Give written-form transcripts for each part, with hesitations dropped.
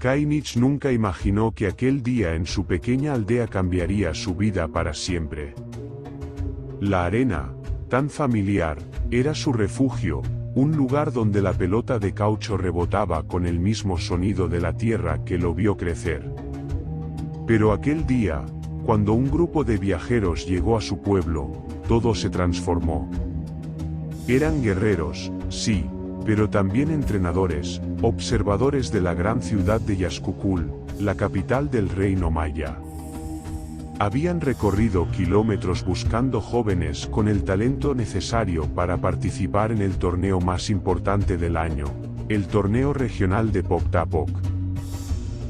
Kainich nunca imaginó que aquel día en su pequeña aldea cambiaría su vida para siempre. La arena, tan familiar, era su refugio, un lugar donde la pelota de caucho rebotaba con el mismo sonido de la tierra que lo vio crecer. Pero aquel día, cuando un grupo de viajeros llegó a su pueblo, todo se transformó. Eran guerreros, sí, pero también entrenadores, observadores de la gran ciudad de Yaxcucul, la capital del reino maya. Habían recorrido kilómetros buscando jóvenes con el talento necesario para participar en el torneo más importante del año, el torneo regional de Poctapoc.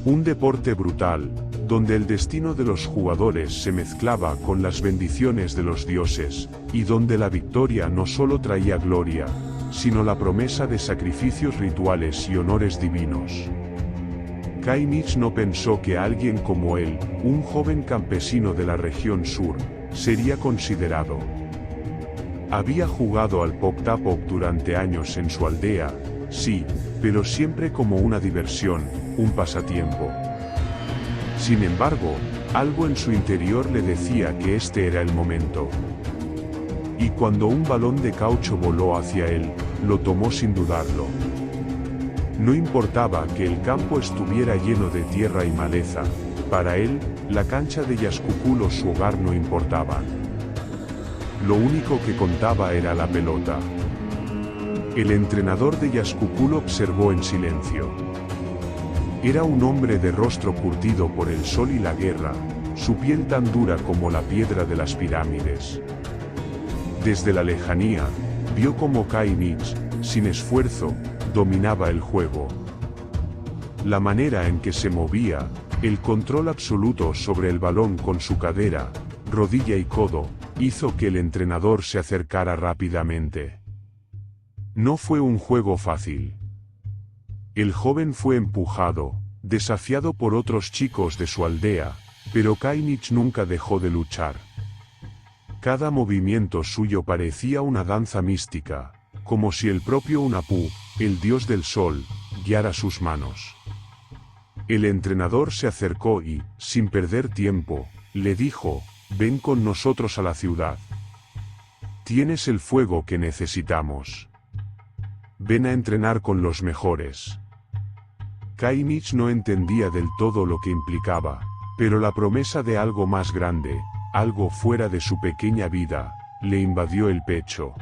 Un deporte brutal, donde el destino de los jugadores se mezclaba con las bendiciones de los dioses, y donde la victoria no solo traía gloria, sino la promesa de sacrificios rituales y honores divinos. Kainich no pensó que alguien como él, un joven campesino de la región sur, sería considerado. Había jugado al Poctapoc durante años en su aldea, sí, pero siempre como una diversión, un pasatiempo. Sin embargo, algo en su interior le decía que este era el momento. Y cuando un balón de caucho voló hacia él, lo tomó sin dudarlo. No importaba que el campo estuviera lleno de tierra y maleza, para él, la cancha de Yaxcucul o su hogar no importaban. Lo único que contaba era la pelota. El entrenador de Yaxcucul observó en silencio. Era un hombre de rostro curtido por el sol y la guerra, su piel tan dura como la piedra de las pirámides. Desde la lejanía, vio cómo Kainich, sin esfuerzo, dominaba el juego. La manera en que se movía, el control absoluto sobre el balón con su cadera, rodilla y codo, hizo que el entrenador se acercara rápidamente. No fue un juego fácil. El joven fue empujado, desafiado por otros chicos de su aldea, pero Kainich nunca dejó de luchar. Cada movimiento suyo parecía una danza mística, como si el propio Hunahpu, el dios del sol, guiara sus manos. El entrenador se acercó y, sin perder tiempo, le dijo: «Ven con nosotros a la ciudad. Tienes el fuego que necesitamos. Ven a entrenar con los mejores». Kainich no entendía del todo lo que implicaba, pero la promesa de algo más grande, algo fuera de su pequeña vida, le invadió el pecho.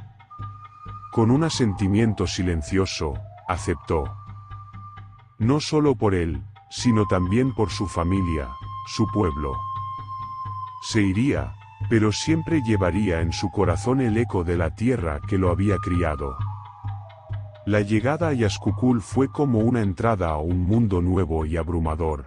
Con un asentimiento silencioso, aceptó. No solo por él, sino también por su familia, su pueblo. Se iría, pero siempre llevaría en su corazón el eco de la tierra que lo había criado. La llegada a Yaxcucul fue como una entrada a un mundo nuevo y abrumador.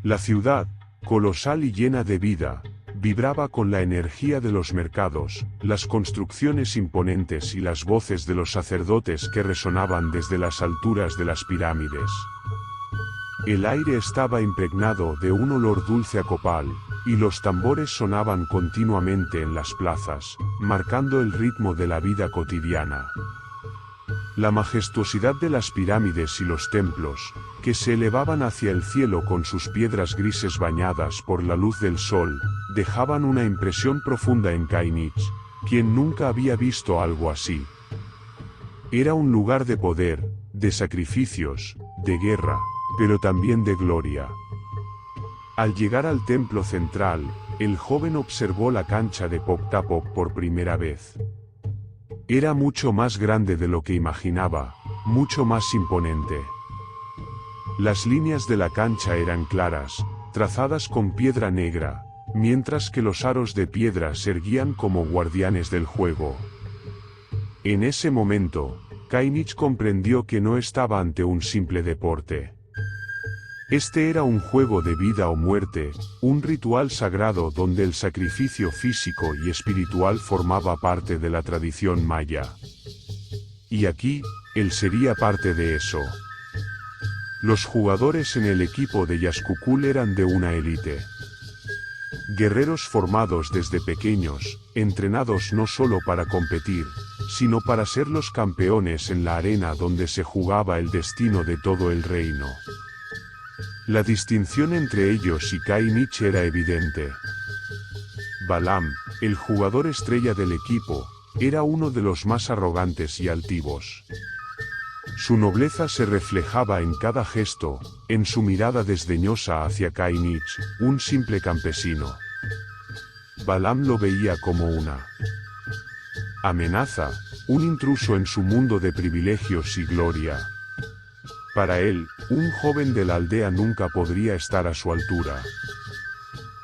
La ciudad, colosal y llena de vida, vibraba con la energía de los mercados, las construcciones imponentes y las voces de los sacerdotes que resonaban desde las alturas de las pirámides. El aire estaba impregnado de un olor dulce a copal, y los tambores sonaban continuamente en las plazas, marcando el ritmo de la vida cotidiana. La majestuosidad de las pirámides y los templos, que se elevaban hacia el cielo con sus piedras grises bañadas por la luz del sol, dejaban una impresión profunda en Kainich, quien nunca había visto algo así. Era un lugar de poder, de sacrificios, de guerra, pero también de gloria. Al llegar al templo central, el joven observó la cancha de Poctapoc por primera vez. Era mucho más grande de lo que imaginaba, mucho más imponente. Las líneas de la cancha eran claras, trazadas con piedra negra, mientras que los aros de piedra se erguían como guardianes del juego. En ese momento, Kainich comprendió que no estaba ante un simple deporte. Este era un juego de vida o muerte, un ritual sagrado donde el sacrificio físico y espiritual formaba parte de la tradición maya. Y aquí, él sería parte de eso. Los jugadores en el equipo de Yaxcucul eran de una élite. Guerreros formados desde pequeños, entrenados no solo para competir, sino para ser los campeones en la arena donde se jugaba el destino de todo el reino. La distinción entre ellos y Kainich era evidente. Balaam, el jugador estrella del equipo, era uno de los más arrogantes y altivos. Su nobleza se reflejaba en cada gesto, en su mirada desdeñosa hacia Kainich, un simple campesino. Balaam lo veía como una amenaza, un intruso en su mundo de privilegios y gloria. Para él, un joven de la aldea nunca podría estar a su altura.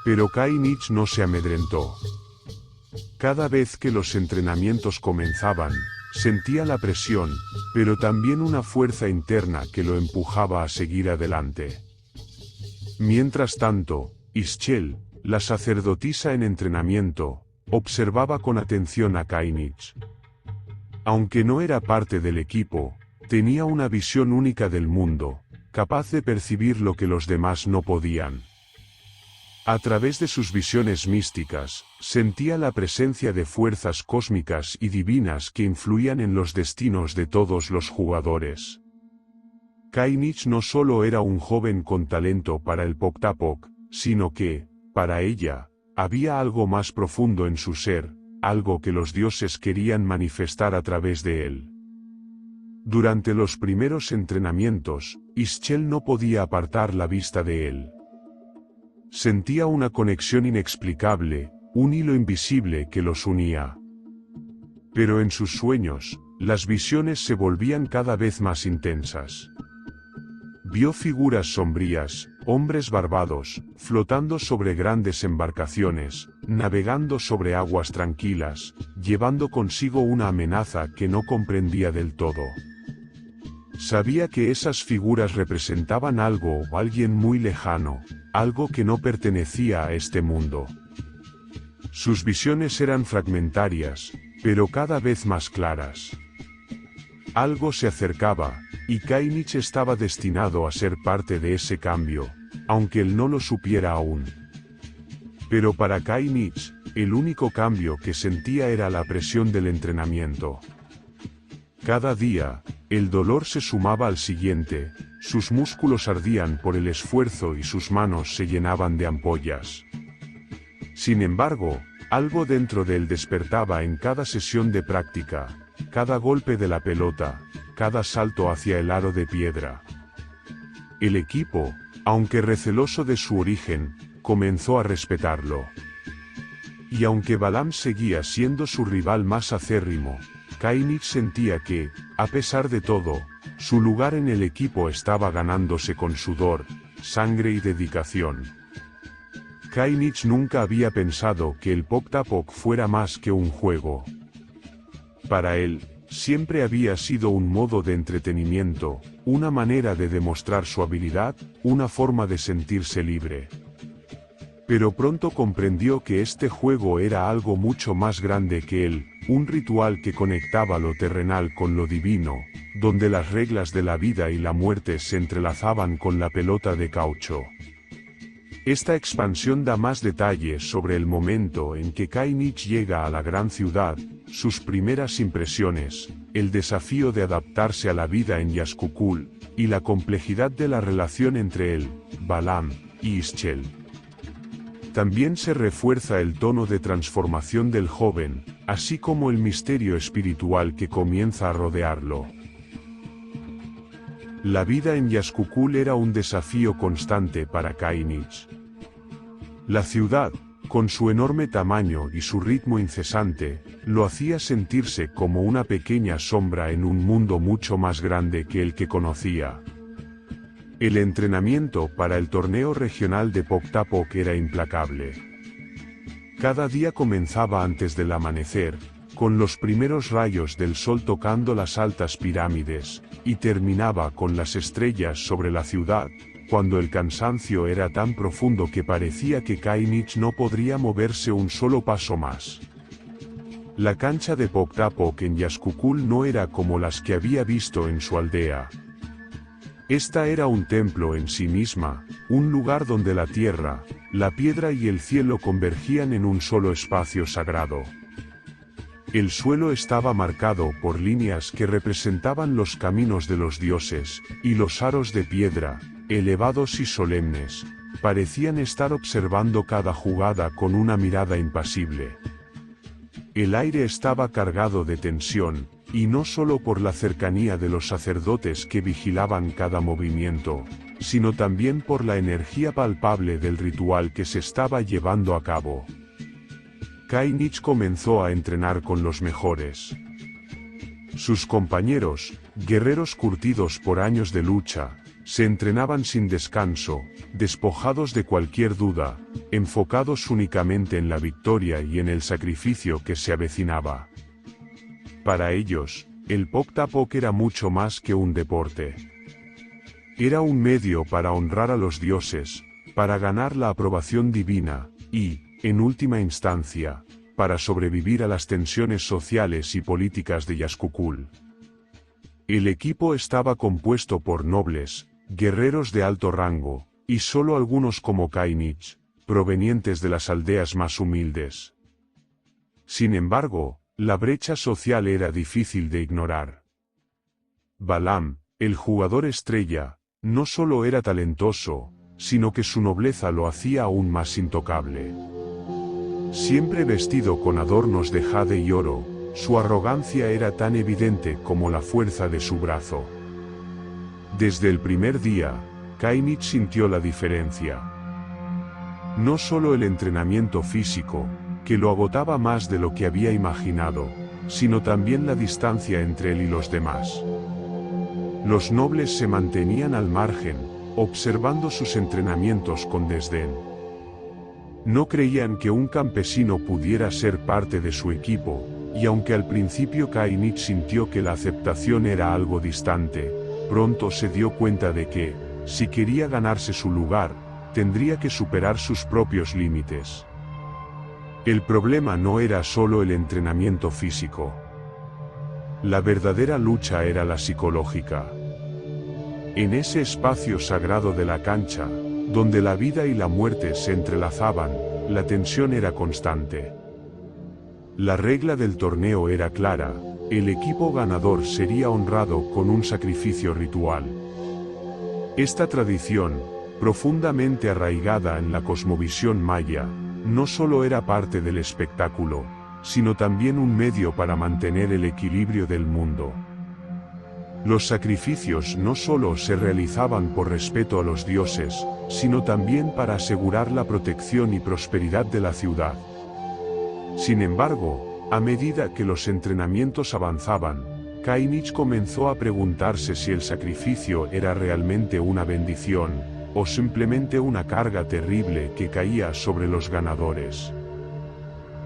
Pero Kainich no se amedrentó. Cada vez que los entrenamientos comenzaban, sentía la presión, pero también una fuerza interna que lo empujaba a seguir adelante. Mientras tanto, Ischel, la sacerdotisa en entrenamiento, observaba con atención a Kainich. Aunque no era parte del equipo, tenía una visión única del mundo, capaz de percibir lo que los demás no podían. A través de sus visiones místicas, sentía la presencia de fuerzas cósmicas y divinas que influían en los destinos de todos los jugadores. Kainich no solo era un joven con talento para el Pok-Tapok, sino que, para ella, había algo más profundo en su ser, algo que los dioses querían manifestar a través de él. Durante los primeros entrenamientos, Ischel no podía apartar la vista de él. Sentía una conexión inexplicable, un hilo invisible que los unía. Pero en sus sueños, las visiones se volvían cada vez más intensas. Vio figuras sombrías, hombres barbados, flotando sobre grandes embarcaciones, navegando sobre aguas tranquilas, llevando consigo una amenaza que no comprendía del todo. Sabía que esas figuras representaban algo o alguien muy lejano, algo que no pertenecía a este mundo. Sus visiones eran fragmentarias, pero cada vez más claras. Algo se acercaba, y Kainich estaba destinado a ser parte de ese cambio, aunque él no lo supiera aún. Pero para Kainich, el único cambio que sentía era la presión del entrenamiento. Cada día, el dolor se sumaba al siguiente, sus músculos ardían por el esfuerzo y sus manos se llenaban de ampollas. Sin embargo, algo dentro de él despertaba en cada sesión de práctica, cada golpe de la pelota, cada salto hacia el aro de piedra. El equipo, aunque receloso de su origen, comenzó a respetarlo. Y aunque Balaam seguía siendo su rival más acérrimo, Kainich sentía que, a pesar de todo, su lugar en el equipo estaba ganándose con sudor, sangre y dedicación. Kainich nunca había pensado que el Pok-Tapok fuera más que un juego. Para él, siempre había sido un modo de entretenimiento, una manera de demostrar su habilidad, una forma de sentirse libre. Pero pronto comprendió que este juego era algo mucho más grande que él, un ritual que conectaba lo terrenal con lo divino, donde las reglas de la vida y la muerte se entrelazaban con la pelota de caucho. Esta expansión da más detalles sobre el momento en que Kainich llega a la gran ciudad, sus primeras impresiones, el desafío de adaptarse a la vida en Yazkukul, y la complejidad de la relación entre él, Balaam, y Ischel. También se refuerza el tono de transformación del joven, así como el misterio espiritual que comienza a rodearlo. La vida en Yazkukul era un desafío constante para Kainich. La ciudad, con su enorme tamaño y su ritmo incesante, lo hacía sentirse como una pequeña sombra en un mundo mucho más grande que el que conocía. El entrenamiento para el torneo regional de Pok-Tapok era implacable. Cada día comenzaba antes del amanecer, con los primeros rayos del sol tocando las altas pirámides, y terminaba con las estrellas sobre la ciudad, cuando el cansancio era tan profundo que parecía que Kainich no podría moverse un solo paso más. La cancha de Pok-Tapok en Yazkukul no era como las que había visto en su aldea. Esta era un templo en sí misma, un lugar donde la tierra, la piedra y el cielo convergían en un solo espacio sagrado. El suelo estaba marcado por líneas que representaban los caminos de los dioses, y los aros de piedra, elevados y solemnes, parecían estar observando cada jugada con una mirada impasible. El aire estaba cargado de tensión, y no solo por la cercanía de los sacerdotes que vigilaban cada movimiento, sino también por la energía palpable del ritual que se estaba llevando a cabo. Khainich comenzó a entrenar con los mejores. Sus compañeros, guerreros curtidos por años de lucha, se entrenaban sin descanso, despojados de cualquier duda, enfocados únicamente en la victoria y en el sacrificio que se avecinaba. Para ellos, el Pok-Tapok era mucho más que un deporte. Era un medio para honrar a los dioses, para ganar la aprobación divina, y, en última instancia, para sobrevivir a las tensiones sociales y políticas de Yazkukul. El equipo estaba compuesto por nobles, guerreros de alto rango, y solo algunos como Khainich, provenientes de las aldeas más humildes. Sin embargo, la brecha social era difícil de ignorar. Balam, el jugador estrella, no solo era talentoso, sino que su nobleza lo hacía aún más intocable. Siempre vestido con adornos de jade y oro, su arrogancia era tan evidente como la fuerza de su brazo. Desde el primer día, Khainich sintió la diferencia. No solo el entrenamiento físico, que lo agotaba más de lo que había imaginado, sino también la distancia entre él y los demás. Los nobles se mantenían al margen, observando sus entrenamientos con desdén. No creían que un campesino pudiera ser parte de su equipo, y aunque al principio Khainich sintió que la aceptación era algo distante, pronto se dio cuenta de que, si quería ganarse su lugar, tendría que superar sus propios límites. El problema no era solo el entrenamiento físico. La verdadera lucha era la psicológica. En ese espacio sagrado de la cancha, donde la vida y la muerte se entrelazaban, la tensión era constante. La regla del torneo era clara: el equipo ganador sería honrado con un sacrificio ritual. Esta tradición, profundamente arraigada en la cosmovisión maya, no solo era parte del espectáculo, sino también un medio para mantener el equilibrio del mundo. Los sacrificios no solo se realizaban por respeto a los dioses, sino también para asegurar la protección y prosperidad de la ciudad. Sin embargo, a medida que los entrenamientos avanzaban, Khainich comenzó a preguntarse si el sacrificio era realmente una bendición, o simplemente una carga terrible que caía sobre los ganadores.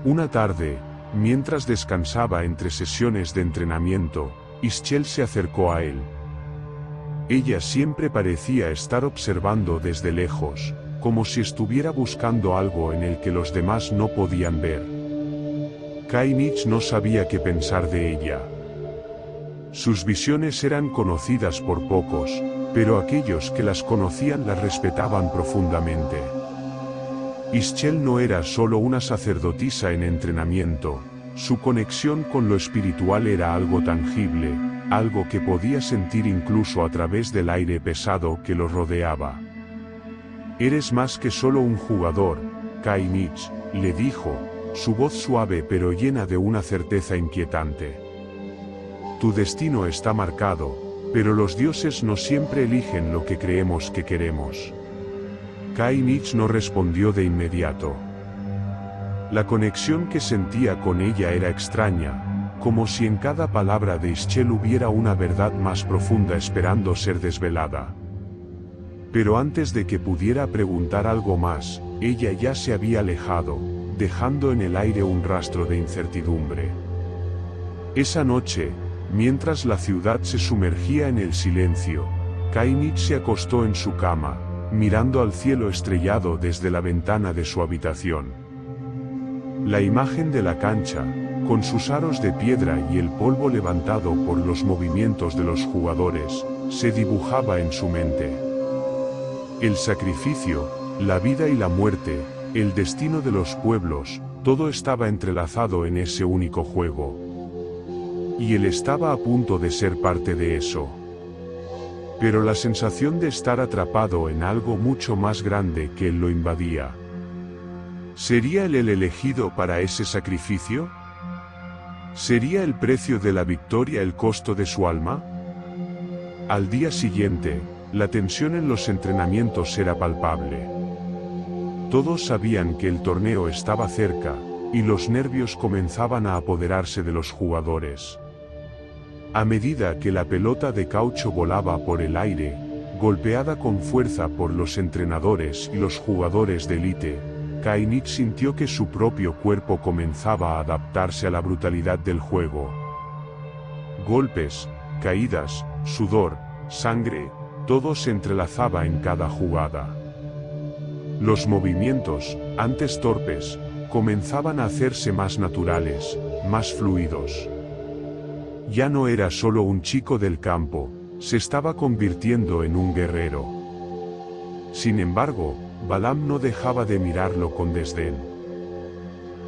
Una tarde, mientras descansaba entre sesiones de entrenamiento, Ischel se acercó a él. Ella siempre parecía estar observando desde lejos, como si estuviera buscando algo en el que los demás no podían ver. Khainich no sabía qué pensar de ella. Sus visiones eran conocidas por pocos, pero aquellos que las conocían las respetaban profundamente. Ischel no era solo una sacerdotisa en entrenamiento, su conexión con lo espiritual era algo tangible, algo que podía sentir incluso a través del aire pesado que los rodeaba. «Eres más que solo un jugador, Khainich», le dijo, su voz suave pero llena de una certeza inquietante. «Tu destino está marcado, pero los dioses no siempre eligen lo que creemos que queremos». Khainich no respondió de inmediato. La conexión que sentía con ella era extraña, como si en cada palabra de Ischel hubiera una verdad más profunda esperando ser desvelada. Pero antes de que pudiera preguntar algo más, ella ya se había alejado, dejando en el aire un rastro de incertidumbre. Esa noche, mientras la ciudad se sumergía en el silencio, Khainich se acostó en su cama, mirando al cielo estrellado desde la ventana de su habitación. La imagen de la cancha, con sus aros de piedra y el polvo levantado por los movimientos de los jugadores, se dibujaba en su mente. El sacrificio, la vida y la muerte, el destino de los pueblos, todo estaba entrelazado en ese único juego. Y él estaba a punto de ser parte de eso. pero la sensación de estar atrapado en algo mucho más grande que él lo invadía. ¿Sería él el elegido para ese sacrificio? ¿Sería el precio de la victoria el costo de su alma? Al día siguiente, la tensión en los entrenamientos era palpable. Todos sabían que el torneo estaba cerca, y los nervios comenzaban a apoderarse de los jugadores. A medida que la pelota de caucho volaba por el aire, golpeada con fuerza por los entrenadores y los jugadores de élite, Kainich sintió que su propio cuerpo comenzaba a adaptarse a la brutalidad del juego. Golpes, caídas, sudor, sangre, todo se entrelazaba en cada jugada. Los movimientos, antes torpes, comenzaban a hacerse más naturales, más fluidos. Ya no era solo un chico del campo, se estaba convirtiendo en un guerrero. Sin embargo, Balaam no dejaba de mirarlo con desdén.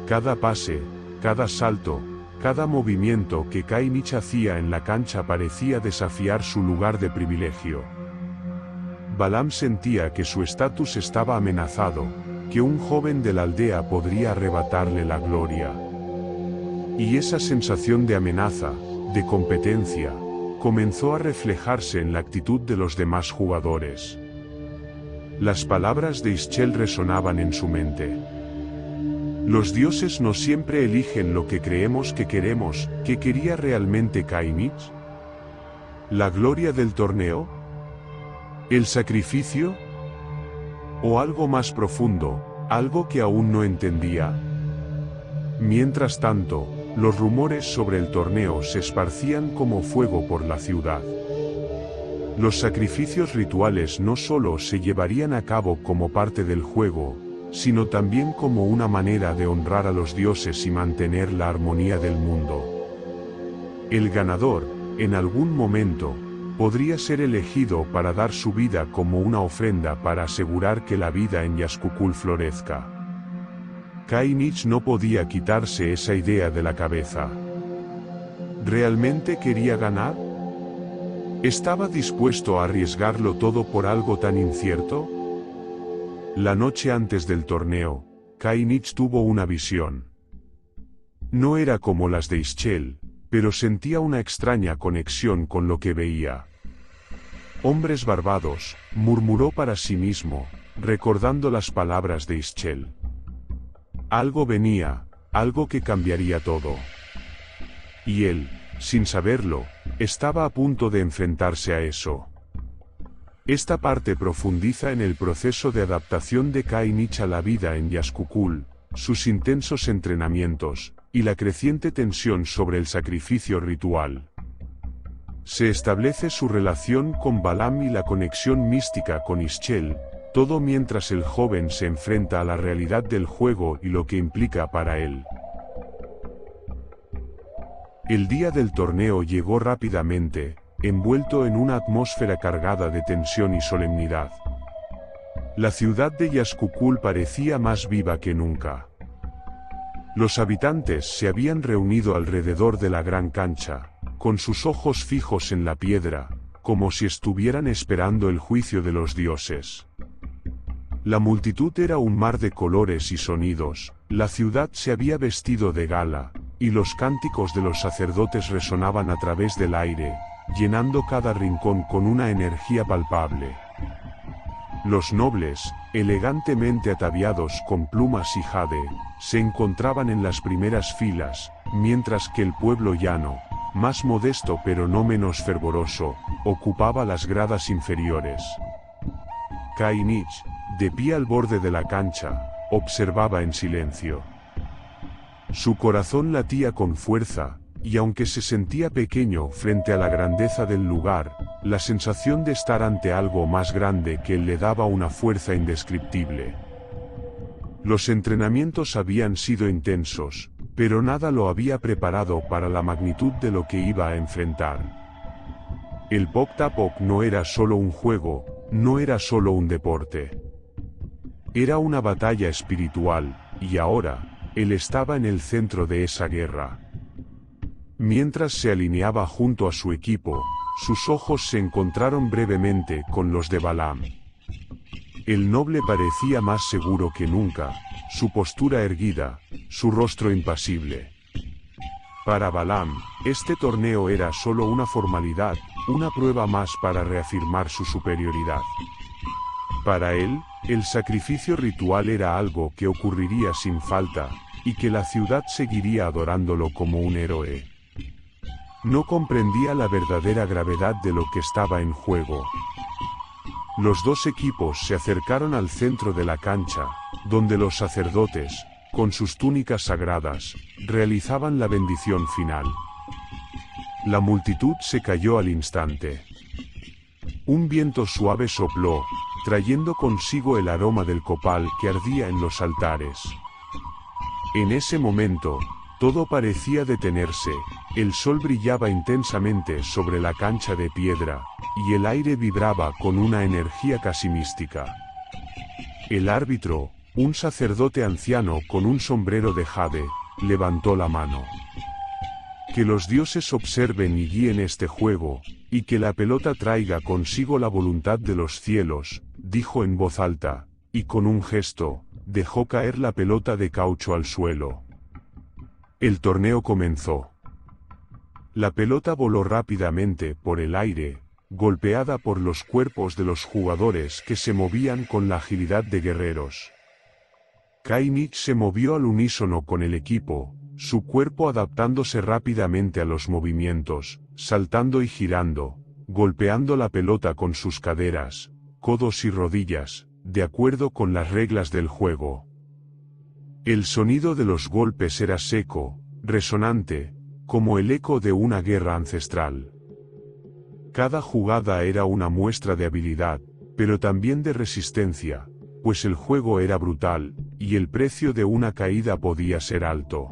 Cada pase, cada salto, cada movimiento que Kainich hacía en la cancha parecía desafiar su lugar de privilegio. Balaam sentía que su estatus estaba amenazado, que un joven de la aldea podría arrebatarle la gloria. Y esa sensación de amenaza, de competencia, comenzó a reflejarse en la actitud de los demás jugadores. Las palabras de Ischel resonaban en su mente. Los dioses no siempre eligen lo que creemos que queremos. ¿Qué quería realmente Kainich? ¿La gloria del torneo? ¿El sacrificio? ¿O algo más profundo, algo que aún no entendía? Mientras tanto, los rumores sobre el torneo se esparcían como fuego por la ciudad. Los sacrificios rituales no solo se llevarían a cabo como parte del juego, sino también como una manera de honrar a los dioses y mantener la armonía del mundo. El ganador, en algún momento, podría ser elegido para dar su vida como una ofrenda para asegurar que la vida en Yaxcucul florezca. Kainich no podía quitarse esa idea de la cabeza. ¿Realmente quería ganar? ¿Estaba dispuesto a arriesgarlo todo por algo tan incierto? La noche antes del torneo, Kainich tuvo una visión. No era como las de Ischel, pero sentía una extraña conexión con lo que veía. Hombres barbados, murmuró para sí mismo, recordando las palabras de Ischel. Algo venía, algo que cambiaría todo. Y él, sin saberlo, estaba a punto de enfrentarse a eso. Esta parte profundiza en el proceso de adaptación de Kainich a la vida en Yaxcucul, sus intensos entrenamientos, y la creciente tensión sobre el sacrificio ritual. Se establece su relación con Balaam y la conexión mística con Ischel, todo mientras el joven se enfrenta a la realidad del juego y lo que implica para él. El día del torneo llegó rápidamente, envuelto en una atmósfera cargada de tensión y solemnidad. La ciudad de Yaxcucul parecía más viva que nunca. Los habitantes se habían reunido alrededor de la gran cancha, con sus ojos fijos en la piedra, como si estuvieran esperando el juicio de los dioses. La multitud era un mar de colores y sonidos, la ciudad se había vestido de gala, y los cánticos de los sacerdotes resonaban a través del aire, llenando cada rincón con una energía palpable. Los nobles, elegantemente ataviados con plumas y jade, se encontraban en las primeras filas, mientras que el pueblo llano, más modesto pero no menos fervoroso, ocupaba las gradas inferiores. Kainich, de pie al borde de la cancha, observaba en silencio. Su corazón latía con fuerza, y aunque se sentía pequeño frente a la grandeza del lugar, la sensación de estar ante algo más grande que él le daba una fuerza indescriptible. Los entrenamientos habían sido intensos, pero nada lo había preparado para la magnitud de lo que iba a enfrentar. El Pok-Tapok no era solo un juego, no era solo un deporte. Era una batalla espiritual, y ahora, él estaba en el centro de esa guerra. Mientras se alineaba junto a su equipo, sus ojos se encontraron brevemente con los de Balaam. El noble parecía más seguro que nunca, su postura erguida, su rostro impasible. Para Balaam, este torneo era solo una formalidad, una prueba más para reafirmar su superioridad. Para él, el sacrificio ritual era algo que ocurriría sin falta, y que la ciudad seguiría adorándolo como un héroe. No comprendía la verdadera gravedad de lo que estaba en juego. Los dos equipos se acercaron al centro de la cancha, donde los sacerdotes, con sus túnicas sagradas, realizaban la bendición final. La multitud se calló al instante. Un viento suave sopló, trayendo consigo el aroma del copal que ardía en los altares. En ese momento, todo parecía detenerse, el sol brillaba intensamente sobre la cancha de piedra, y el aire vibraba con una energía casi mística. El árbitro, un sacerdote anciano con un sombrero de jade, levantó la mano. Que los dioses observen y guíen este juego, y que la pelota traiga consigo la voluntad de los cielos, dijo en voz alta, y con un gesto, dejó caer la pelota de caucho al suelo. El torneo comenzó. La pelota voló rápidamente por el aire, golpeada por los cuerpos de los jugadores que se movían con la agilidad de guerreros. Kainich se movió al unísono con el equipo, su cuerpo adaptándose rápidamente a los movimientos, saltando y girando, golpeando la pelota con sus caderas, codos y rodillas, de acuerdo con las reglas del juego. El sonido de los golpes era seco, resonante, como el eco de una guerra ancestral. Cada jugada era una muestra de habilidad, pero también de resistencia, pues el juego era brutal, y el precio de una caída podía ser alto.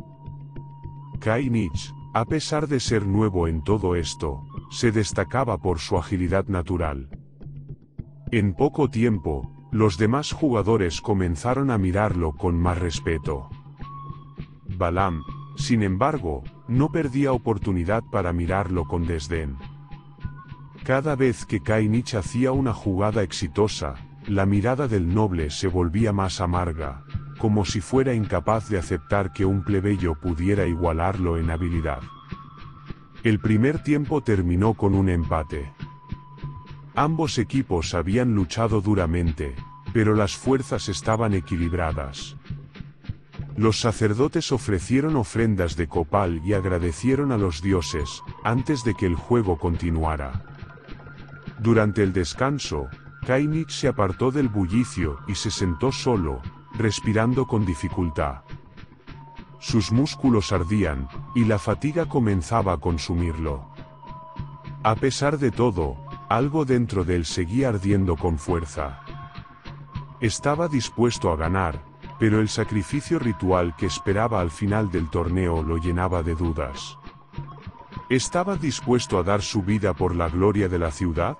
Kainich, a pesar de ser nuevo en todo esto, se destacaba por su agilidad natural. En poco tiempo, los demás jugadores comenzaron a mirarlo con más respeto. Balaam, sin embargo, no perdía oportunidad para mirarlo con desdén. Cada vez que Kainich hacía una jugada exitosa, la mirada del noble se volvía más amarga, como si fuera incapaz de aceptar que un plebeyo pudiera igualarlo en habilidad. El primer tiempo terminó con un empate. Ambos equipos habían luchado duramente, pero las fuerzas estaban equilibradas. Los sacerdotes ofrecieron ofrendas de copal y agradecieron a los dioses, antes de que el juego continuara. Durante el descanso, Kainich se apartó del bullicio y se sentó solo, respirando con dificultad. Sus músculos ardían, y la fatiga comenzaba a consumirlo. A pesar de todo, algo dentro de él seguía ardiendo con fuerza. Estaba dispuesto a ganar, pero el sacrificio ritual que esperaba al final del torneo lo llenaba de dudas. ¿Estaba dispuesto a dar su vida por la gloria de la ciudad?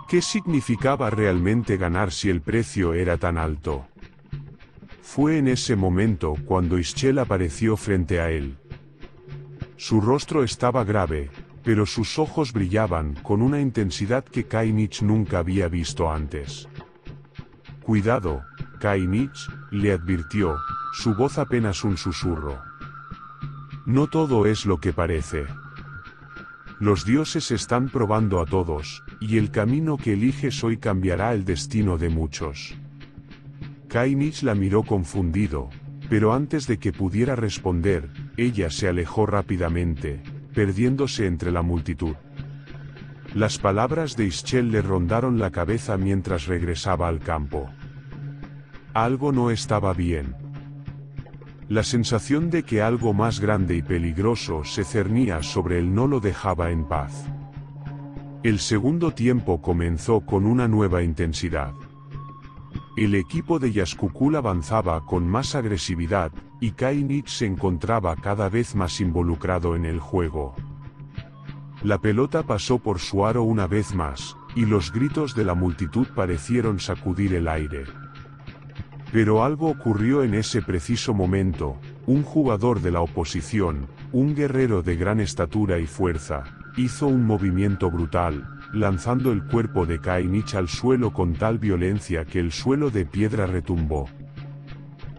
¿Qué significaba realmente ganar si el precio era tan alto? Fue en ese momento cuando Ischel apareció frente a él. Su rostro estaba grave, pero sus ojos brillaban con una intensidad que Kainich nunca había visto antes. «Cuidado, Kainich», le advirtió, su voz apenas un susurro. «No todo es lo que parece. Los dioses están probando a todos, y el camino que eliges hoy cambiará el destino de muchos». Kainich la miró confundido, pero antes de que pudiera responder, ella se alejó rápidamente, perdiéndose entre la multitud. Las palabras de Ischel le rondaron la cabeza mientras regresaba al campo. Algo no estaba bien. La sensación de que algo más grande y peligroso se cernía sobre él no lo dejaba en paz. El segundo tiempo comenzó con una nueva intensidad. El equipo de Yaskukul avanzaba con más agresividad, y Kainich se encontraba cada vez más involucrado en el juego. La pelota pasó por su aro una vez más, y los gritos de la multitud parecieron sacudir el aire. Pero algo ocurrió en ese preciso momento. Un jugador de la oposición, un guerrero de gran estatura y fuerza, hizo un movimiento brutal, lanzando el cuerpo de Kainich al suelo con tal violencia que el suelo de piedra retumbó.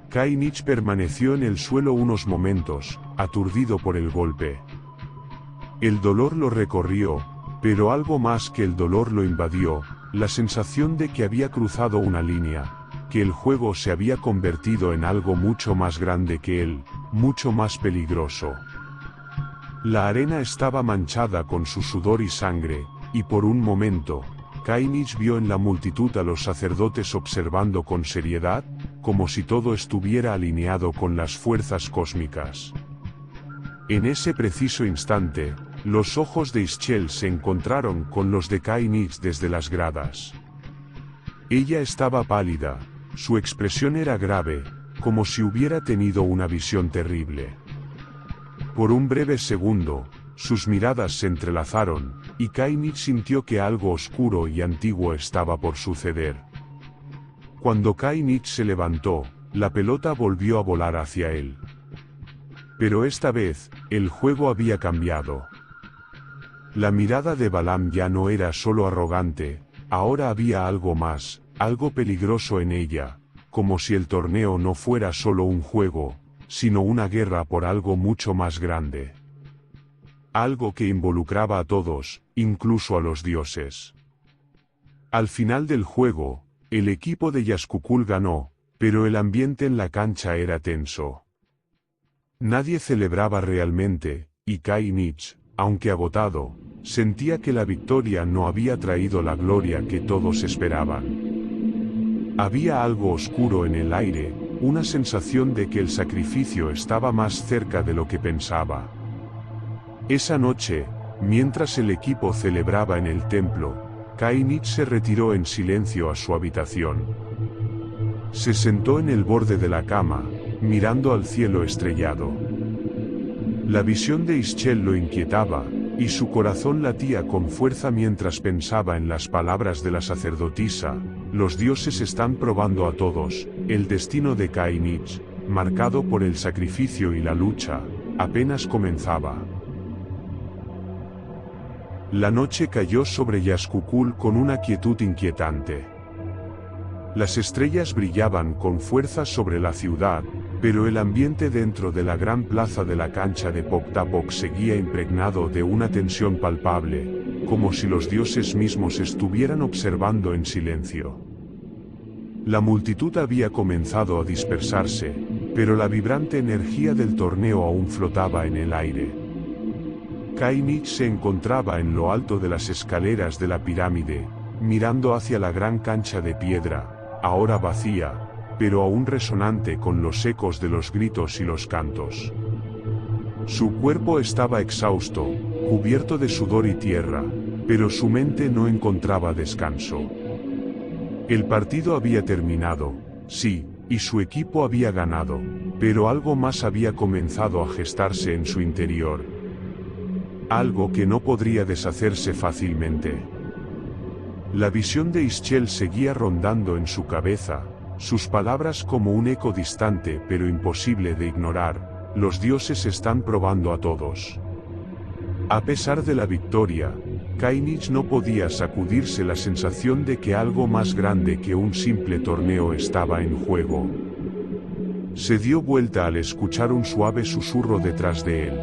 Kainich permaneció en el suelo unos momentos, aturdido por el golpe. El dolor lo recorrió, pero algo más que el dolor lo invadió, la sensación de que había cruzado una línea, que el juego se había convertido en algo mucho más grande que él, mucho más peligroso. La arena estaba manchada con su sudor y sangre, y por un momento, Kainich vio en la multitud a los sacerdotes observando con seriedad, como si todo estuviera alineado con las fuerzas cósmicas. En ese preciso instante, los ojos de Ischel se encontraron con los de Kainich desde las gradas. Ella estaba pálida, su expresión era grave, como si hubiera tenido una visión terrible. Por un breve segundo, sus miradas se entrelazaron, y Kainich sintió que algo oscuro y antiguo estaba por suceder. Cuando Kainich se levantó, la pelota volvió a volar hacia él. Pero esta vez, el juego había cambiado. La mirada de Balaam ya no era solo arrogante, ahora había algo más, algo peligroso en ella, como si el torneo no fuera solo un juego, sino una guerra por algo mucho más grande. Algo que involucraba a todos, incluso a los dioses. Al final del juego, el equipo de Yazkukul ganó, pero el ambiente en la cancha era tenso. Nadie celebraba realmente, y Kainich, aunque agotado, sentía que la victoria no había traído la gloria que todos esperaban. Había algo oscuro en el aire, una sensación de que el sacrificio estaba más cerca de lo que pensaba. Esa noche, mientras el equipo celebraba en el templo, Kainich se retiró en silencio a su habitación. Se sentó en el borde de la cama, mirando al cielo estrellado. La visión de Ischel lo inquietaba, y su corazón latía con fuerza mientras pensaba en las palabras de la sacerdotisa: los dioses están probando a todos. El destino de Kainich, marcado por el sacrificio y la lucha, apenas comenzaba. La noche cayó sobre Yazkukul con una quietud inquietante. Las estrellas brillaban con fuerza sobre la ciudad, pero el ambiente dentro de la gran plaza de la cancha de Poktapok seguía impregnado de una tensión palpable, como si los dioses mismos estuvieran observando en silencio. La multitud había comenzado a dispersarse, pero la vibrante energía del torneo aún flotaba en el aire. Kainich se encontraba en lo alto de las escaleras de la pirámide, mirando hacia la gran cancha de piedra, ahora vacía, pero aún resonante con los ecos de los gritos y los cantos. Su cuerpo estaba exhausto, cubierto de sudor y tierra, pero su mente no encontraba descanso. El partido había terminado, sí, y su equipo había ganado, pero algo más había comenzado a gestarse en su interior. Algo que no podría deshacerse fácilmente. La visión de Ischel seguía rondando en su cabeza, sus palabras como un eco distante pero imposible de ignorar: los dioses están probando a todos. A pesar de la victoria, Kainich no podía sacudirse la sensación de que algo más grande que un simple torneo estaba en juego. Se dio vuelta al escuchar un suave susurro detrás de él.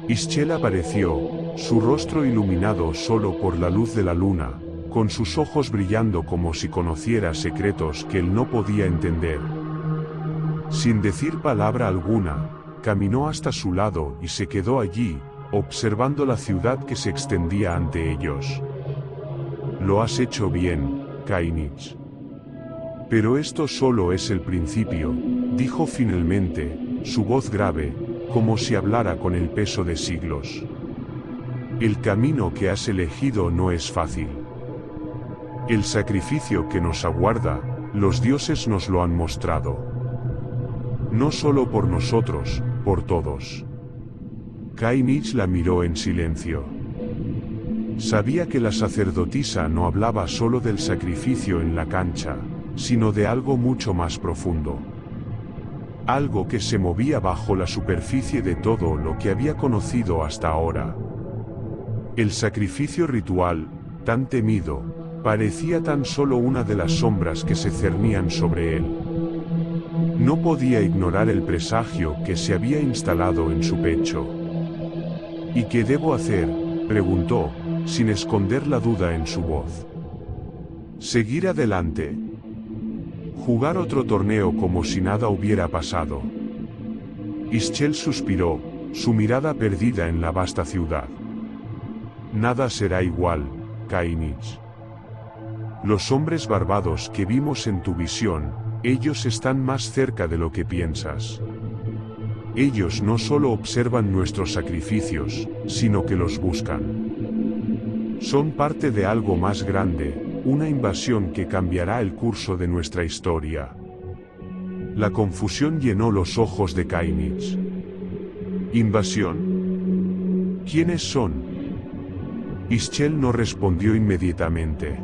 Ischel apareció, su rostro iluminado solo por la luz de la luna, con sus ojos brillando como si conociera secretos que él no podía entender. Sin decir palabra alguna, caminó hasta su lado y se quedó allí, observando la ciudad que se extendía ante ellos. Lo has hecho bien, Kainich. Pero esto solo es el principio, dijo finalmente, su voz grave, como si hablara con el peso de siglos. El camino que has elegido no es fácil. El sacrificio que nos aguarda, los dioses nos lo han mostrado. No solo por nosotros, por todos. Kainich la miró en silencio. Sabía que la sacerdotisa no hablaba solo del sacrificio en la cancha, sino de algo mucho más profundo. algo que se movía bajo la superficie de todo lo que había conocido hasta ahora. El sacrificio ritual, tan temido, parecía tan solo una de las sombras que se cernían sobre él. No podía ignorar el presagio que se había instalado en su pecho. ¿Y qué debo hacer?, preguntó, sin esconder la duda en su voz. Seguir adelante. Jugar otro torneo como si nada hubiera pasado. Ischel suspiró, su mirada perdida en la vasta ciudad. Nada será igual, Kainich. Los hombres barbados que vimos en tu visión, ellos están más cerca de lo que piensas. Ellos no solo observan nuestros sacrificios, sino que los buscan. Son parte de algo más grande, una invasión que cambiará el curso de nuestra historia. La confusión llenó los ojos de Kainich. ¿Invasión? ¿Quiénes son? Ischel no respondió inmediatamente.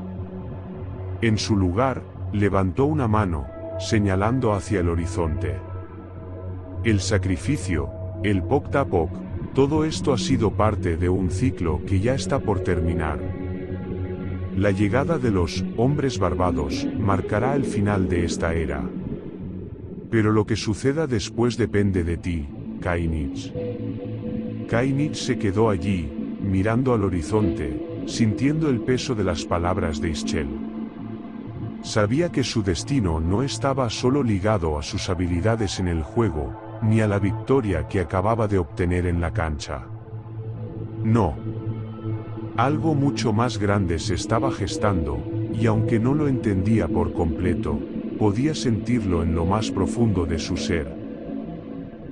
En su lugar, levantó una mano, señalando hacia el horizonte. El sacrificio, el Pok-Tapok, todo esto ha sido parte de un ciclo que ya está por terminar. La llegada de los hombres barbados marcará el final de esta era. Pero lo que suceda después depende de ti, Kainich. Kainich se quedó allí, mirando al horizonte, sintiendo el peso de las palabras de Ischel. Sabía que su destino no estaba solo ligado a sus habilidades en el juego, ni a la victoria que acababa de obtener en la cancha. No. Algo mucho más grande se estaba gestando, y aunque no lo entendía por completo, podía sentirlo en lo más profundo de su ser.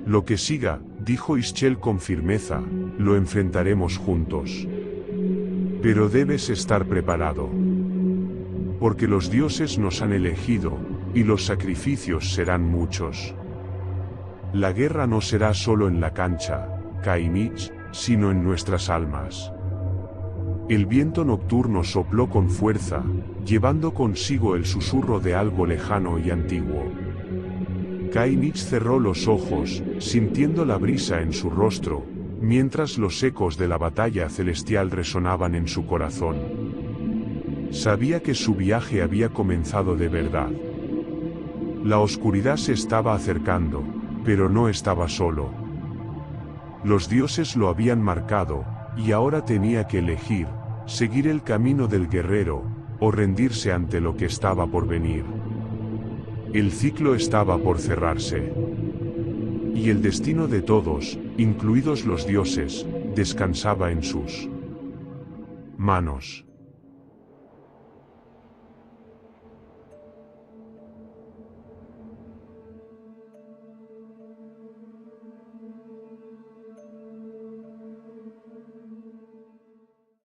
Lo que siga, dijo Ischel con firmeza, lo enfrentaremos juntos. Pero debes estar preparado. Porque los dioses nos han elegido, y los sacrificios serán muchos. La guerra no será solo en la cancha, Kainich, sino en nuestras almas. El viento nocturno sopló con fuerza, llevando consigo el susurro de algo lejano y antiguo. Kainich cerró los ojos, sintiendo la brisa en su rostro, mientras los ecos de la batalla celestial resonaban en su corazón. Sabía que su viaje había comenzado de verdad. La oscuridad se estaba acercando, pero no estaba solo. Los dioses lo habían marcado, y ahora tenía que elegir, seguir el camino del guerrero, o rendirse ante lo que estaba por venir. El ciclo estaba por cerrarse. Y el destino de todos, incluidos los dioses, descansaba en sus manos.